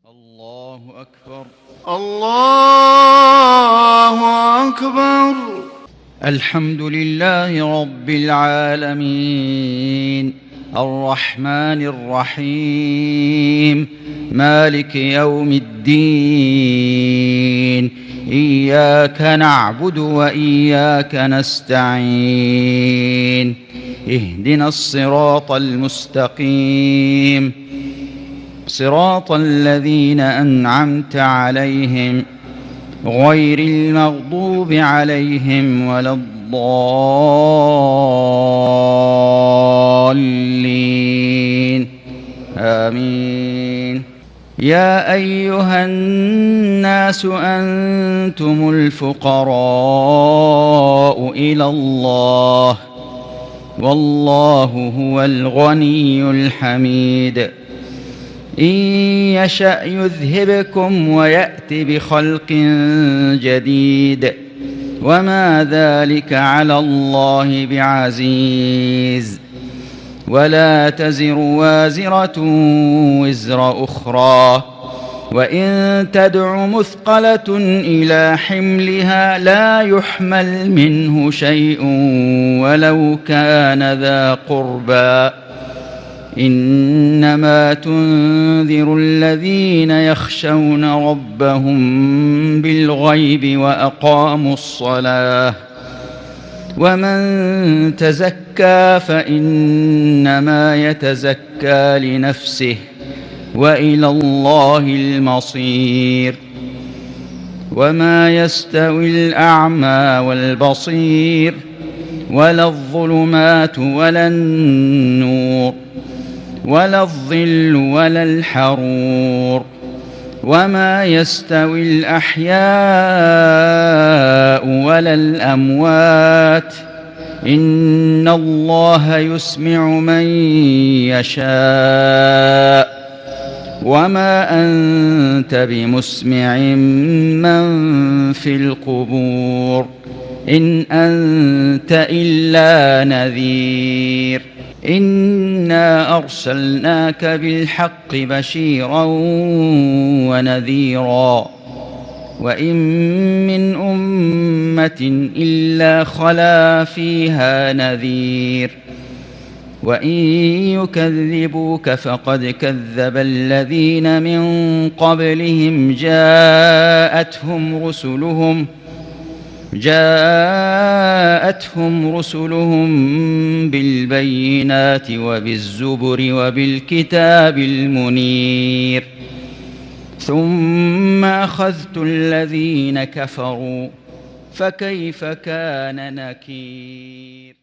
الله أكبر. الله أكبر. الحمد لله رب العالمين الرحمن الرحيم مالك يوم الدين إياك نعبد وإياك نستعين اهدنا الصراط المستقيم صراط الذين أنعمت عليهم غير المغضوب عليهم ولا الضالين آمين. يا أيها الناس أنتم الفقراء إلى الله والله هو الغني الحميد. إن يشأ يذهبكم ويأت بخلق جديد وما ذلك على الله بعزيز. ولا تزر وازرة وزر أخرى وإن تدع مثقلة إلى حملها لا يحمل منه شيء ولو كان ذا قربى. إنما تنذر الذين يخشون ربهم بالغيب وأقاموا الصلاة. ومن تزكى فإنما يتزكى لنفسه وإلى الله المصير. وما يستوي الأعمى والبصير ولا الظلمات ولا النور ولا الظل ولا الحرور. وما يستوي الأحياء ولا الأموات إن الله يسمع من يشاء وما أنت بمسمع من في القبور إن أنت إلا نذير. إنا أرسلناك بالحق بشيرا ونذيرا وإن من أمة إلا خلا فيها نذير. وإن يكذبوك فقد كذب الذين من قبلهم جاءتهم رسلهم بالبينات وبالزبر وبالكتاب المنير ثم أخذت الذين كفروا فكيف كان نكير.